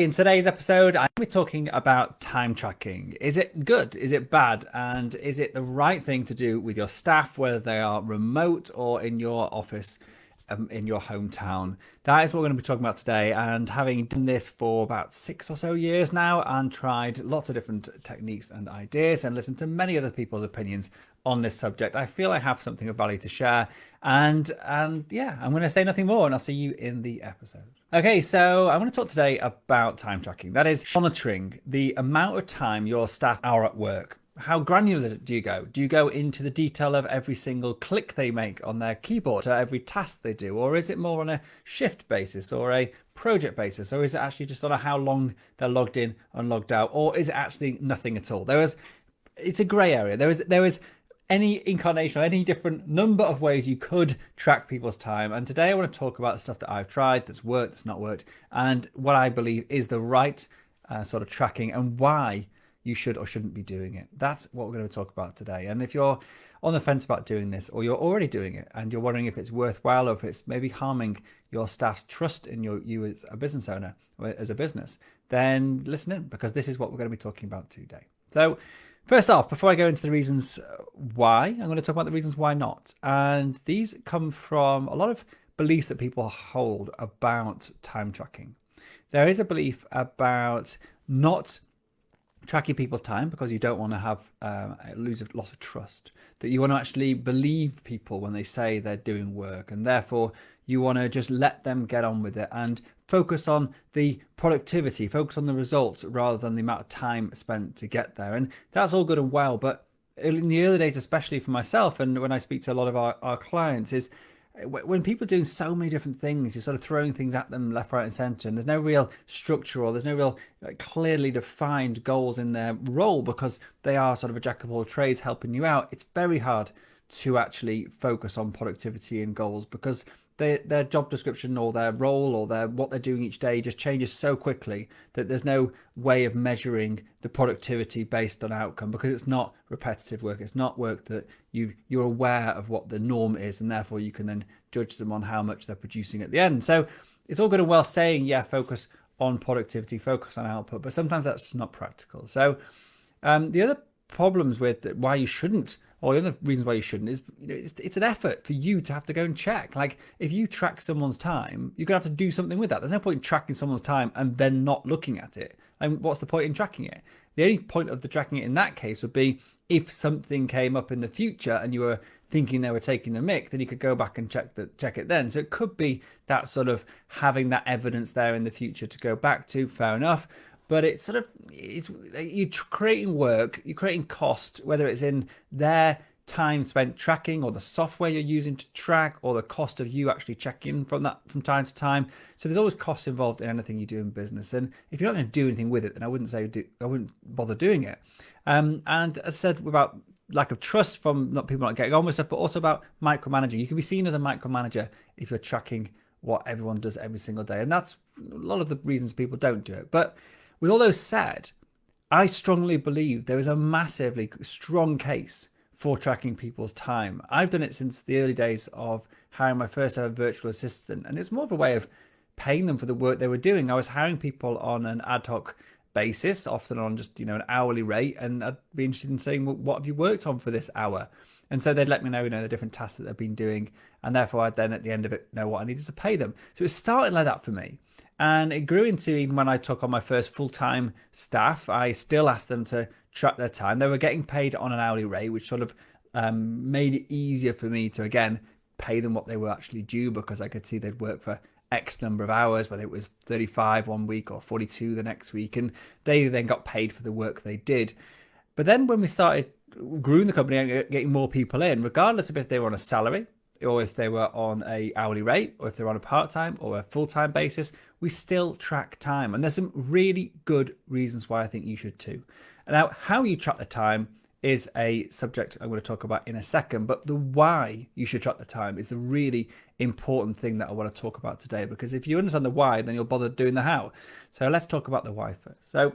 In today's episode, I'm going to be talking about time tracking. Is it good? Is it bad? And is it the right thing to do with your staff, whether they are remote or in your office, in your hometown? That is what we're going to be talking about today. And having done this for about 6 or so years now and tried lots of different techniques and ideas and listened to many other people's opinions on this subject, I feel I have something of value to share. And yeah, I'm going to say nothing more and I'll see you in the episode. Okay, so I'm going to talk today about time tracking. That is monitoring the amount of time your staff are at work. How granular do you go? Do you go into the detail of every single click they make on their keyboard, or every task they do? Or is it more on a shift basis or a project basis? Or is it actually just on a how long they're logged in and logged out? Or is it actually nothing at all? It's a grey area. There is any incarnation or any different number of ways you could track people's time. And today I want to talk about the stuff that I've tried, that's worked, that's not worked, and what I believe is the right sort of tracking and why you should or shouldn't be doing it. That's what we're going to talk about today. And if you're on the fence about doing this, or you're already doing it and you're wondering if it's worthwhile or if it's maybe harming your staff's trust in you as a business owner, or as a business, then listen in, because this is what we're going to be talking about today. So first off, before I go into the reasons why, I'm going to talk about the reasons why not. And these come from a lot of beliefs that people hold about time tracking. There is a belief about not tracking people's time because you don't want to have lose a loss of trust, that you want to actually believe people when they say they're doing work, and therefore you want to just let them get on with it and focus on the productivity, focus on the results rather than the amount of time spent to get there. And that's all good and well, but in the early days, especially for myself and when I speak to a lot of our clients, is when people are doing so many different things, you're sort of throwing things at them left, right and centre, and there's no real structure or there's no real clearly defined goals in their role because they are sort of a jack of all trades helping you out. It's very hard to actually focus on productivity and goals because their job description or their role or what they're doing each day just changes so quickly that there's no way of measuring the productivity based on outcome, because it's not repetitive work. It's not work that you're aware of what the norm is, and therefore you can then judge them on how much they're producing at the end. So it's all good and well saying, yeah, focus on productivity, focus on output, but sometimes that's just not practical. So the other problems with why you shouldn't, or the other reasons why you shouldn't, is it's an effort for you to have to go and check. Like if you track someone's time, you're gonna have to do something with that. There's no point in tracking someone's time and then not looking at it. And what's the point in tracking it? The only point of the tracking it in that case would be if something came up in the future and you were thinking they were taking the mick, then you could go back and check it then. So it could be that sort of having that evidence there in the future to go back to. Fair enough. But you're creating work, you're creating cost, whether it's in their time spent tracking or the software you're using to track or the cost of you actually checking from time to time. So there's always costs involved in anything you do in business. And if you're not going to do anything with it, then I wouldn't bother doing it. And as I said about lack of trust from people not getting on with stuff, but also about micromanaging. You can be seen as a micromanager if you're tracking what everyone does every single day. And that's a lot of the reasons people don't do it. But with all those said, I strongly believe there is a massively strong case for tracking people's time. I've done it since the early days of hiring my first ever virtual assistant, and it's more of a way of paying them for the work they were doing. I was hiring people on an ad hoc basis, often on just an hourly rate, and I'd be interested in saying, well, what have you worked on for this hour? And so they'd let me know, the different tasks that they've been doing, and therefore I'd then at the end of it know what I needed to pay them. So it started like that for me. And it grew into, even when I took on my first full-time staff, I still asked them to track their time. They were getting paid on an hourly rate, which sort of made it easier for me to, again, pay them what they were actually due, because I could see they'd work for X number of hours, whether it was 35 one week or 42 the next week, and they then got paid for the work they did. But then when we started growing the company and getting more people in, regardless of if they were on a salary or if they were on a hourly rate or if they're on a part-time or a full-time basis, we still track time. And there's some really good reasons why I think you should too. And now, how you track the time is a subject I'm going to talk about in a second, but the why you should track the time is the really important thing that I want to talk about today, because if you understand the why, then you'll bother doing the how. So let's talk about the why first. So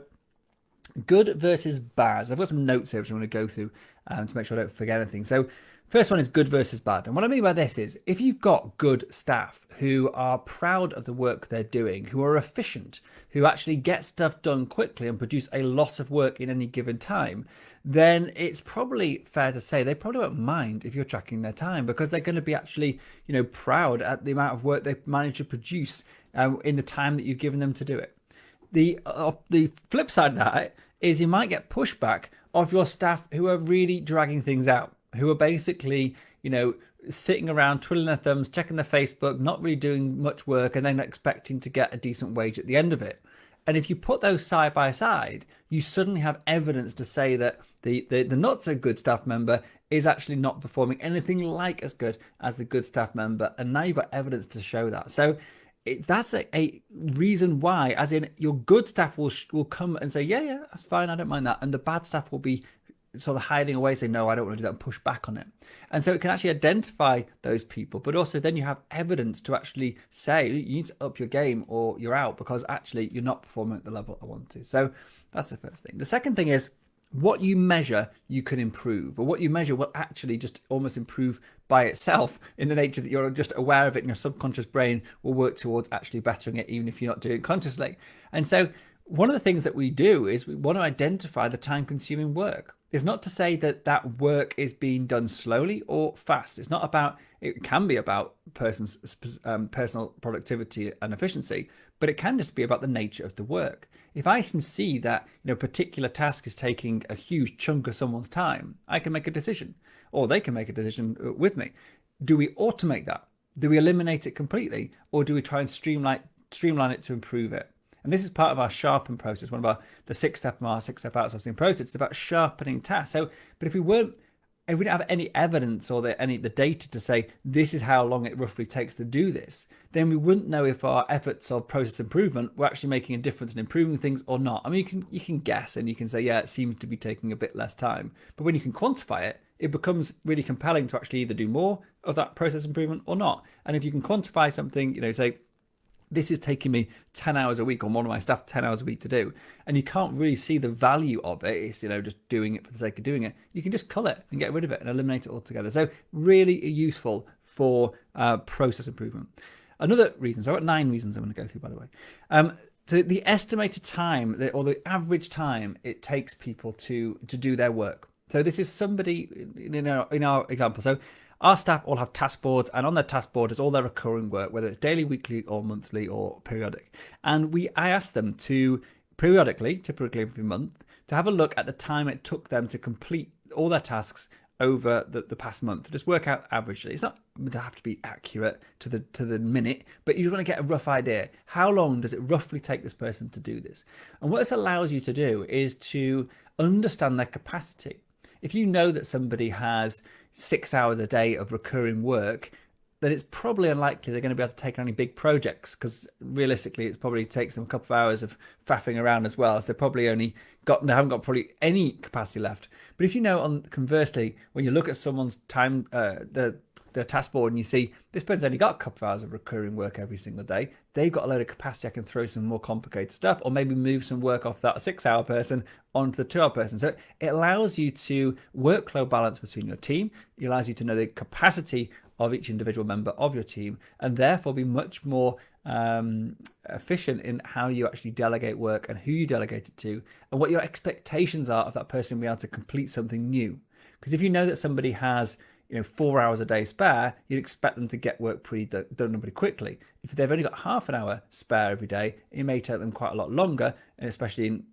good versus bad. So I've got some notes here which I'm going to go through to make sure I don't forget anything. So First one is good versus bad. And what I mean by this is if you've got good staff who are proud of the work they're doing, who are efficient, who actually get stuff done quickly and produce a lot of work in any given time, then it's probably fair to say they probably won't mind if you're tracking their time, because they're going to be actually, proud at the amount of work they've managed to produce in the time that you've given them to do it. The flip side of that is you might get pushback of your staff who are really dragging things out, who are basically, sitting around twiddling their thumbs, checking their Facebook, not really doing much work, and then expecting to get a decent wage at the end of it. And if you put those side by side, you suddenly have evidence to say that the not so good staff member is actually not performing anything like as good as the good staff member. And now you've got evidence to show that. So that's a reason why, as in your good staff will come and say, yeah, that's fine, I don't mind that. And the bad staff will be sort of hiding away, say, no, I don't want to do that, and push back on it. And so it can actually identify those people, but also then you have evidence to actually say you need to up your game or you're out, because actually you're not performing at the level I want to. So that's the first thing. The second thing is what you measure you can improve, or what you measure will actually just almost improve by itself, in the nature that you're just aware of it and your subconscious brain will work towards actually bettering it, even if you're not doing it consciously. And so one of the things that we do is we want to identify the time consuming work. It's not to say that that work is being done slowly or fast. It's not about, it can be about personal productivity and efficiency, but it can just be about the nature of the work. If I can see that a particular task is taking a huge chunk of someone's time, I can make a decision, or they can make a decision with me. Do we automate that? Do we eliminate it completely, or do we try and streamline it to improve it? And this is part of our sharpen process, one of the 6-step outsourcing process. It's about sharpening tasks. So, but if we didn't have any evidence or the data to say this is how long it roughly takes to do this, then we wouldn't know if our efforts of process improvement were actually making a difference in improving things or not. I mean, you can guess and you can say, yeah, it seems to be taking a bit less time. But when you can quantify it, it becomes really compelling to actually either do more of that process improvement or not. And if you can quantify something, say, this is taking me 10 hours a week, or one of my staff 10 hours a week to do, and you can't really see the value of it, it's just doing it for the sake of doing it, you can just cull it and get rid of it and eliminate it altogether. So really useful for process improvement. Another reason, so I've got 9 reasons I'm going to go through, by the way. So the estimated time, or the average time it takes people to do their work. So this is somebody in our example. So our staff all have task boards, and on their task board is all their recurring work, whether it's daily, weekly, or monthly, or periodic. And I asked them to periodically, typically every month, to have a look at the time it took them to complete all their tasks over the past month. Just work out averagely. It's not to have to be accurate to the minute, but you want to get a rough idea. How long does it roughly take this person to do this? And what this allows you to do is to understand their capacity. If you know that somebody has 6 hours a day of recurring work, then it's probably unlikely they're going to be able to take on any big projects, because realistically it probably takes them a couple of hours of faffing around as well. So they haven't got probably any capacity left. But if you know, conversely, when you look at someone's time, their task board, and you see this person's only got a couple of hours of recurring work every single day, they've got a load of capacity. I can throw some more complicated stuff, or maybe move some work off that 6-hour person onto the 2-hour person. So it allows you to workload balance between your team. It allows you to know the capacity of each individual member of your team, and therefore be much more efficient in how you actually delegate work and who you delegate it to, and what your expectations are of that person being able to complete something new. Because if you know that somebody has 4 hours a day spare, you'd expect them to get work done pretty quickly. If they've only got half an hour spare every day, it may take them quite a lot longer, and especially in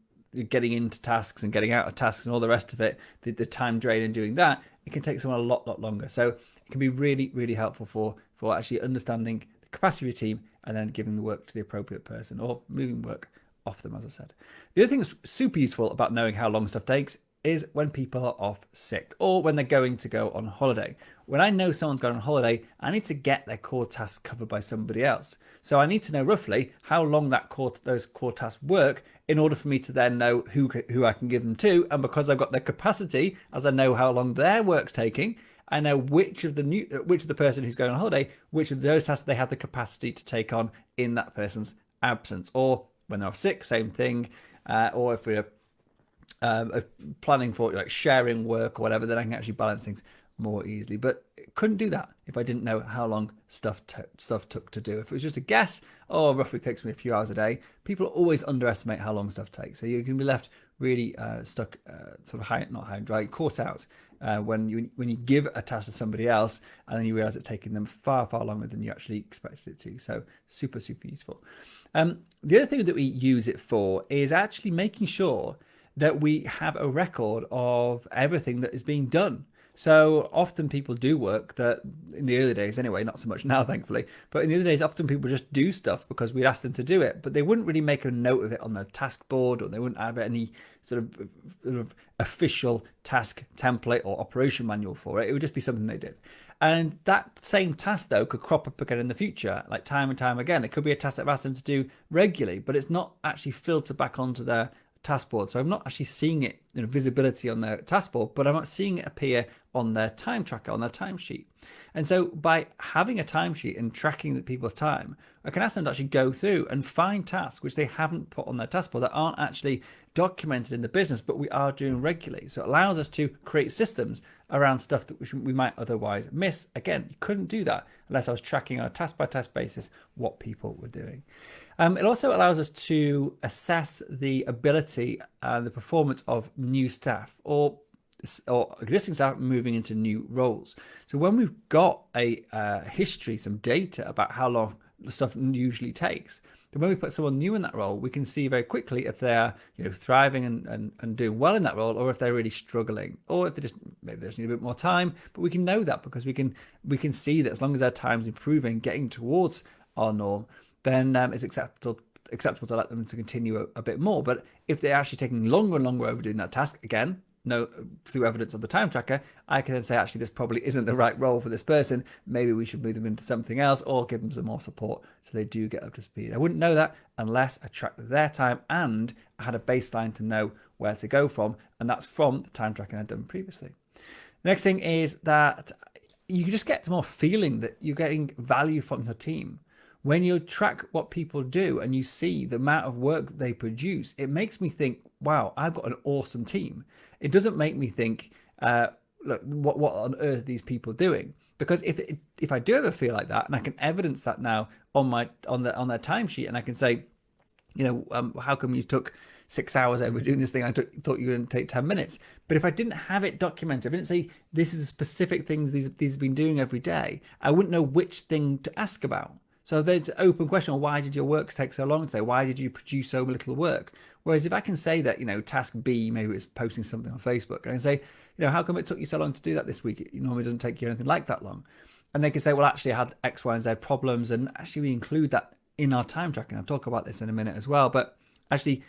getting into tasks and getting out of tasks and all the rest of it, the time drain in doing that, it can take someone a lot longer. So it can be really, really helpful for actually understanding the capacity of your team and then giving the work to the appropriate person, or moving work off them, as I said. The other thing that's super useful about knowing how long stuff takes is when people are off sick, or when they're going to go on holiday. When I know someone's going on holiday, I need to get their core tasks covered by somebody else. So I need to know roughly how long those core tasks work, in order for me to then know who I can give them to. And because I've got their capacity, as I know how long their work's taking, I know which of the person who's going on holiday, which of those tasks they have the capacity to take on in that person's absence. Or when they're off sick, same thing. Or if we're planning for like sharing work or whatever, then I can actually balance things more easily. But couldn't do that if I didn't know how long stuff took to do. If it was just a guess, oh, roughly takes me a few hours a day, people always underestimate how long stuff takes. So you can be left really stuck, sort of not high and dry, caught out when you give a task to somebody else and then you realize it's taking them far longer than you actually expected it to. So super useful. The other thing that we use it for is actually making sure that we have a record of everything that is being done. So often people do work that, in the early days anyway, not so much now thankfully, but in the early days often people just do stuff because we ask them to do it, but they wouldn't really make a note of it on their task board, or they wouldn't have any sort of official task template or operation manual for it. It would just be something they did. And that same task though could crop up again in the future, like time and time again. It could be a task that I've asked them to do regularly, but it's not actually filtered back onto their task board. So I'm not actually seeing it, visibility on their task board, but I'm not seeing it appear on their time tracker, on their timesheet. And so by having a timesheet and tracking people's time, I can ask them to actually go through and find tasks which they haven't put on their task board, that aren't actually documented in the business, but we are doing regularly. So it allows us to create systems around stuff that we might otherwise miss. Again, you couldn't do that unless I was tracking on a task by task basis what people were doing. It also allows us to assess the ability and the performance of new staff or existing staff moving into new roles. So when we've got a history, some data about how long the stuff usually takes, then when we put someone new in that role, we can see very quickly if they're thriving and doing well in that role, or if they're really struggling, or if maybe they just need a bit more time. But we can know that because we can see that as long as their time's improving, getting towards our norm, then it's acceptable to let them to continue a bit more. But if they're actually taking longer and longer over doing that task, again, through evidence of the time tracker, I can then say, actually, this probably isn't the right role for this person. Maybe we should move them into something else, or give them some more support so they do get up to speed. I wouldn't know that unless I tracked their time and I had a baseline to know where to go from, and that's from the time tracking I'd done previously. The next thing is that you just get more feeling that you're getting value from your team. When you track what people do and you see the amount of work they produce, it makes me think, wow, I've got an awesome team. It doesn't make me think, look, what on earth are these people doing? Because if I do ever feel like that, and I can evidence that now on their timesheet, and I can say, how come you took 6 hours over doing this thing? I thought you were going to take 10 minutes. But if I didn't have it documented, I didn't say this is a specific things these have been doing every day, I wouldn't know which thing to ask about. So there's an open question, why did your work take so long today? Why did you produce so little work? Whereas if I can say that, task B, maybe it's posting something on Facebook, and I can say, how come it took you so long to do that this week? It normally doesn't take you anything like that long. And they can say, well, actually I had X, Y, and Z problems, and actually we include that in our time tracking. I'll talk about this in a minute as well. But actually,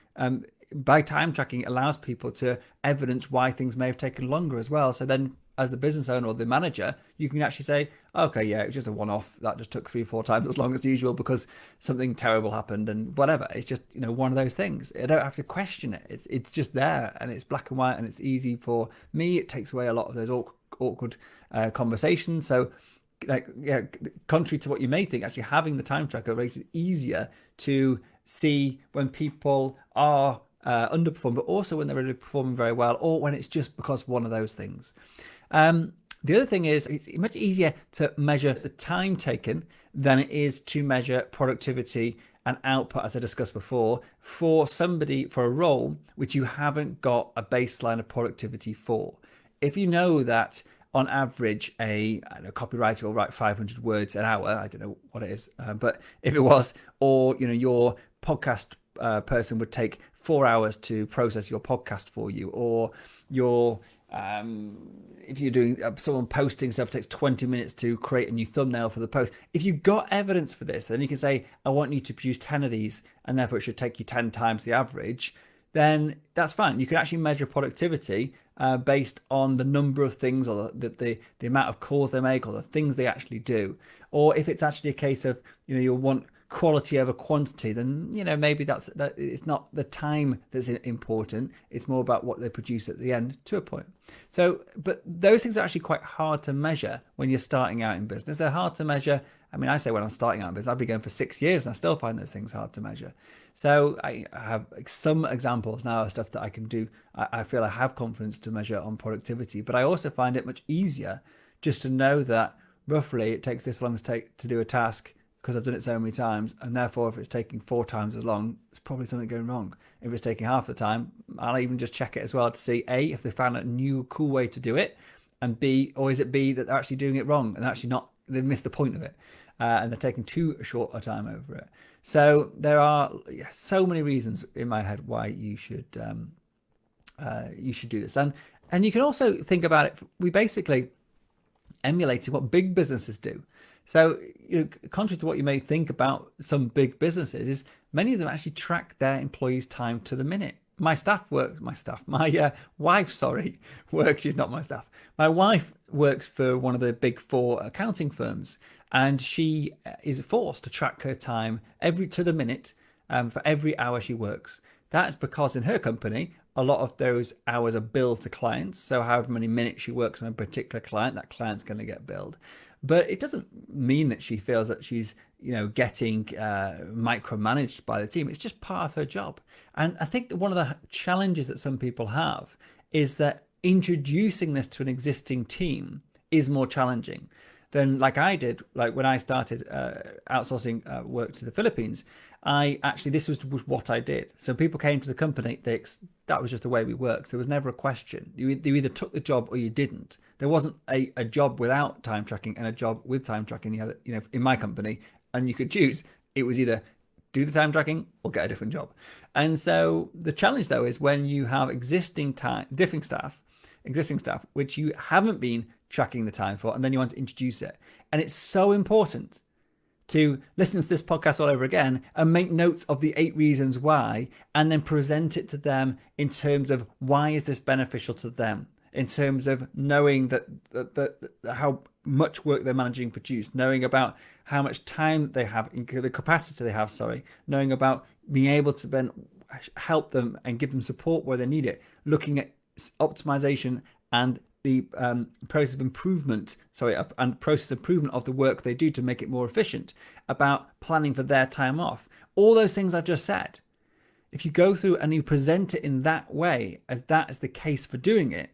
by time tracking, it allows people to evidence why things may have taken longer as well. So then as the business owner or the manager, you can actually say, okay, yeah, it was just a one-off. That just took 3-4 times as long as usual because something terrible happened and whatever. It's just, one of those things. I don't have to question it. It's just there, and it's black and white, and it's easy for me. It takes away a lot of those awkward conversations. So contrary to what you may think, actually having the time tracker makes it easier to see when people are underperform, but also when they're really performing very well, or when it's just because one of those things. The other thing is it's much easier to measure the time taken than it is to measure productivity and output, as I discussed before, for a role which you haven't got a baseline of productivity for. If you know that on average a copywriter will write 500 words an hour, I don't know what it is, but if it was, or your podcast person would take 4 hours to process your podcast for you, or if you're doing someone posting stuff, it takes 20 minutes to create a new thumbnail for the post. If you got evidence for this, then you can say, I want you to produce 10 of these, and therefore it should take you 10 times the average. Then that's fine. You can actually measure productivity based on the number of things, or the amount of calls they make, or the things they actually do. Or if it's actually a case of you'll want quality over quantity, then maybe that it's not the time that's important. It's more about what they produce at the end, to a point. So, but those things are actually quite hard to measure when you're starting out in business. They're hard to measure. I mean, I say when I'm starting out in business, I've been going for 6 years and I still find those things hard to measure. So I have some examples now of stuff that I can do. I feel I have confidence to measure on productivity, but I also find it much easier just to know that roughly it takes this long to do a task, because I've done it so many times, and therefore if it's taking 4 times as long, it's probably something going wrong. If it's taking half the time, I'll even just check it as well to see A, if they found a new cool way to do it, and B, or is it B, that they're actually doing it wrong and actually not, they've missed the point of it, and they're taking too short a time over it. So there are so many reasons in my head why you should do this. And you can also think about it, we basically emulated what big businesses do. So, contrary to what you may think about some big businesses, is many of them actually track their employees' time to the minute. My wife works, she's not my staff. My wife works for one of the big 4 accounting firms, and she is forced to track her time to the minute for every hour she works. That's because in her company, a lot of those hours are billed to clients. So however many minutes she works on a particular client, that client's going to get billed. But it doesn't mean that she feels that she's, getting micromanaged by the team. It's just part of her job. And I think that one of the challenges that some people have is that introducing this to an existing team is more challenging than like I did. Like when I started outsourcing work to the Philippines, this was what I did. So people came to the company, that was just the way we worked. There was never a question. You either took the job or you didn't. There wasn't a job without time tracking and a job with time tracking. You had, in my company, and you could choose. It was either do the time tracking or get a different job. And so the challenge though is when you have existing staff, which you haven't been tracking the time for, and then you want to introduce it. And it's so important to listen to this podcast all over again and make notes of the 8 reasons why, and then present it to them in terms of why is this beneficial to them, in terms of knowing that how much work they're managing to produce, knowing about how much time they have, the capacity they have, knowing about being able to then help them and give them support where they need it, looking at optimization and the process of improvement of the work they do to make it more efficient, about planning for their time off. All those things I've just said, if you go through and you present it in that way, as that is the case for doing it,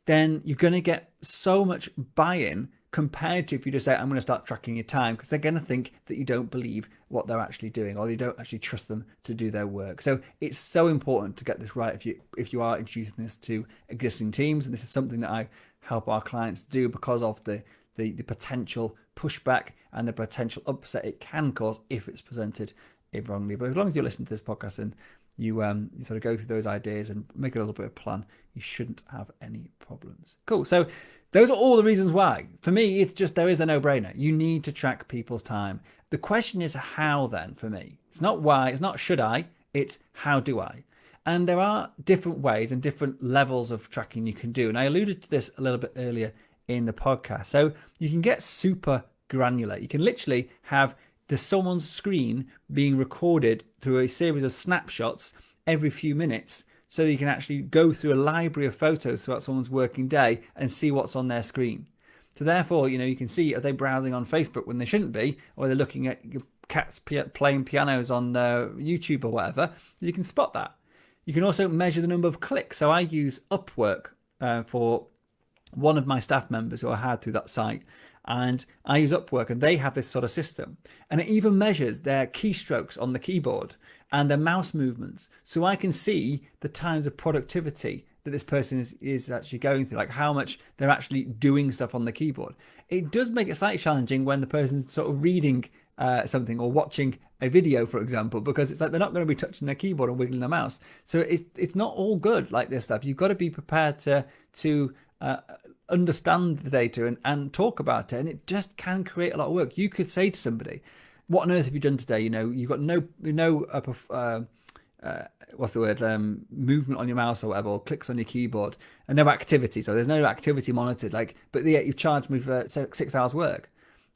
then you're going to get so much buy-in compared to if you just say, I'm going to start tracking your time, because they're going to think that you don't believe what they're actually doing, or you don't actually trust them to do their work. So it's so important to get this right if you are introducing this to existing teams. And this is something that I help our clients do because of the potential pushback and the potential upset it can cause if it's presented wrongly. But as long as you listen to this podcast and you sort of go through those ideas and make a little bit of plan, you shouldn't have any problems. Cool. So those are all the reasons why. For me, it's just, there is a no-brainer. You need to track people's time. The question is how then, for me. It's not why, it's not should I, it's how do I? And there are different ways and different levels of tracking you can do. And I alluded to this a little bit earlier in the podcast. So you can get super granular. You can literally have someone's screen being recorded through a series of snapshots every few minutes, so you can actually go through a library of photos throughout someone's working day and see what's on their screen. So therefore, you can see, are they browsing on Facebook when they shouldn't be, or they're looking at cats playing pianos on YouTube or whatever. You can spot that. You can also measure the number of clicks. So I use Upwork for one of my staff members who I had through that site. And I use Upwork, and they have this sort of system. And it even measures their keystrokes on the keyboard and their mouse movements. So I can see the times of productivity that this person is actually going through, like how much they're actually doing stuff on the keyboard. It does make it slightly challenging when the person's sort of reading something or watching a video, for example, because it's like they're not going to be touching their keyboard or wiggling their mouse. So it's not all good like this stuff. You've got to be prepared to understand the data and talk about it, and it just can create a lot of work. You could say to somebody, what on earth have you done today? You've got no movement on your mouse or whatever, or clicks on your keyboard, and no activity. So there's no activity monitored. But yet you've charged me for 6 hours work,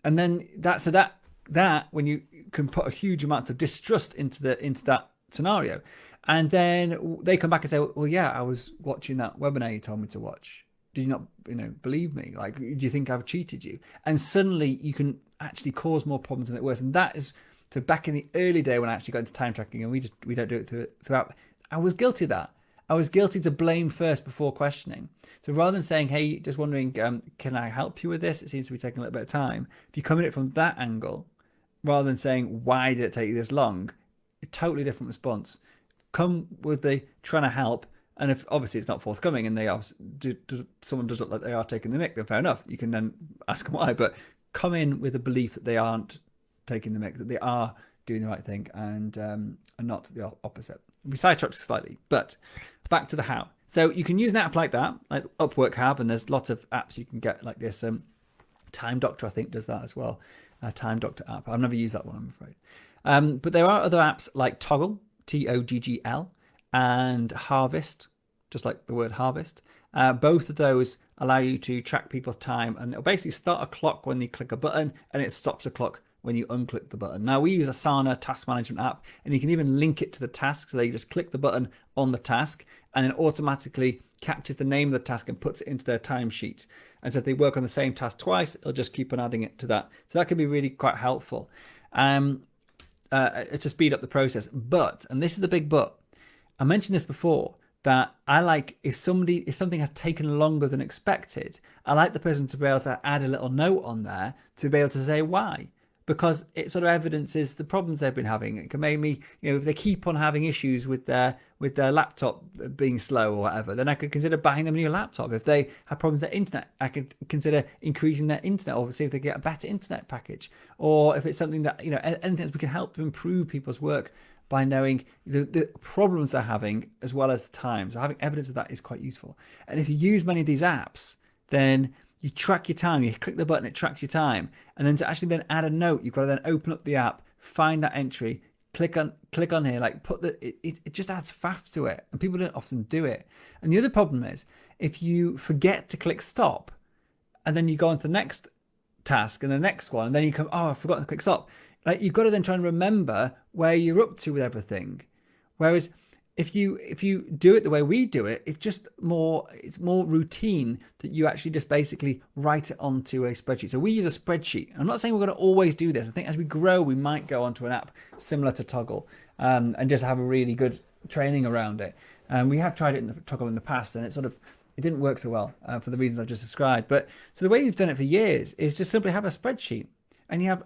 and then that that when you can put a huge amount of distrust into that scenario, and then they come back and say, well, yeah, I was watching that webinar you told me to watch. Did you not, believe me? Like, do you think I've cheated you? And suddenly you can actually cause more problems and it worse. And that is, so back in the early day when I actually got into time tracking, and we don't do it throughout, I was guilty of that. I was guilty to blame first before questioning. So rather than saying, hey, just wondering, can I help you with this? It seems to be taking a little bit of time. If you come at it from that angle, rather than saying, why did it take you this long? A totally different response. Come with the trying to help. And if obviously it's not forthcoming and someone does look like they are taking the mick, then fair enough. You can then ask them why. But come in with a belief that they aren't taking the mick, that they are doing the right thing and not the opposite. We sidetracked slightly, but back to the how. So you can use an app like that, like Upwork have, and there's lots of apps you can get like this. Time Doctor, I think, does that as well. Time Doctor app. I've never used that one, I'm afraid. But there are other apps like Toggl, Toggl, and Harvest, just like the word harvest. Both of those allow you to track people's time, and it'll basically start a clock when you click a button, and it stops a clock when you unclick the button. Now, we use Asana task management app, and you can even link it to the task, so that you just click the button on the task, and it automatically captures the name of the task and puts it into their timesheet. And so if they work on the same task twice, it'll just keep on adding it to that. So that can be really quite helpful to speed up the process. But, and this is the big but, I mentioned this before, that I like if something has taken longer than expected, I like the person to be able to add a little note on there to be able to say why. Because it sort of evidences the problems they've been having. It can make me, if they keep on having issues with their laptop being slow or whatever, then I could consider buying them a new laptop. If they have problems with their internet, I could consider increasing their internet, or see if they get a better internet package. Or if it's something that, anything that we can help to improve people's work by knowing the problems they're having as well as the time. So having evidence of that is quite useful. And if you use many of these apps, then you track your time. You click the button, it tracks your time. And then to actually then add a note, you've got to then open up the app, find that entry, click on here, like it just adds faff to it. And people don't often do it. And the other problem is if you forget to click stop, and then you go on to the next task and the next one, and then you come, I forgot to click stop. Like, you've got to then try and remember where you're up to with everything. Whereas if you do it the way we do it, it's more routine that you actually just basically write it onto a spreadsheet. So we use a spreadsheet. I'm not saying we're going to always do this. I think as we grow, we might go onto an app similar to Toggl and just have a really good training around it. We have tried it in Toggl in the past, and it didn't work so well for the reasons I've just described. But so the way we've done it for years is just simply have a spreadsheet, and you have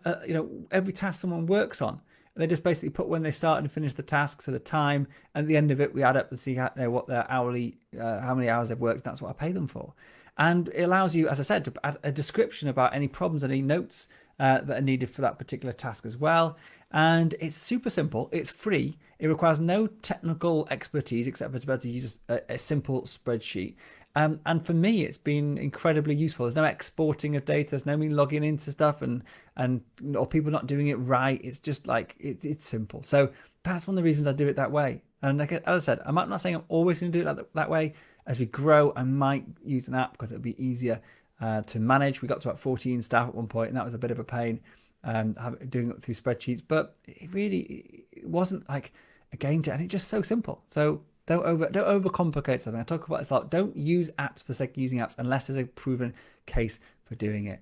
every task someone works on. They just basically put when they start and finish the task, so the time, and at the end of it, we add up and see what their hourly, how many hours they've worked. That's what I pay them for. And it allows you, as I said, to add a description about any problems, any notes that are needed for that particular task as well. And it's super simple. It's free. It requires no technical expertise except for to be able to use a simple spreadsheet. And for me, it's been incredibly useful. There's no exporting of data. There's no me logging into stuff or people not doing it right. It's just like, it's simple. So that's one of the reasons I do it that way. And like, as I said, I'm not saying I'm always going to do it that way. As we grow, I might use an app because it'll be easier to manage. We got to about 14 staff at one point, and that was a bit of a pain doing it through spreadsheets. But it wasn't like a game changer, and it's just so simple. So don't overcomplicate something. I talk about this a lot. Don't use apps for the sake of using apps unless there's a proven case for doing it.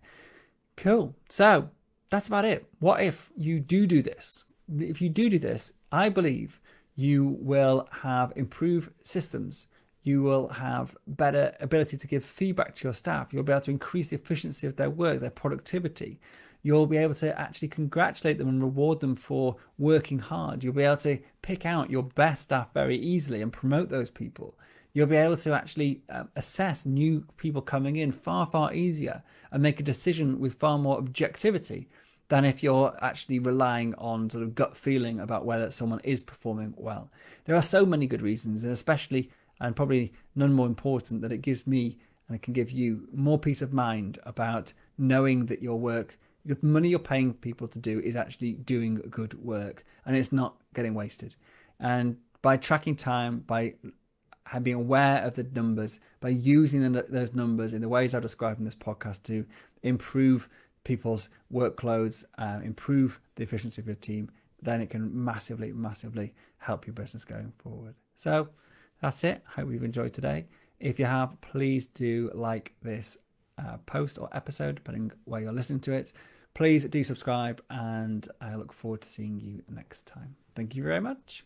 Cool. So that's about it. What if you do this? If you do this, I believe you will have improved systems. You will have better ability to give feedback to your staff. You'll be able to increase the efficiency of their work, their productivity. You'll be able to actually congratulate them and reward them for working hard. You'll be able to pick out your best staff very easily and promote those people. You'll be able to actually assess new people coming in far, far easier and make a decision with far more objectivity than if you're actually relying on sort of gut feeling about whether someone is performing well. There are so many good reasons, and especially, and probably none more important, that it gives me and it can give you more peace of mind about knowing that your work, the money you're paying people to do, is actually doing good work and it's not getting wasted. And by tracking time, by being aware of the numbers, by using those numbers in the ways I've described in this podcast to improve people's workloads, improve the efficiency of your team, then it can massively, massively help your business going forward. So that's it. Hope you've enjoyed today. If you have, please do like this post or episode, depending where you're listening to it. Please do subscribe, and I look forward to seeing you next time. Thank you very much.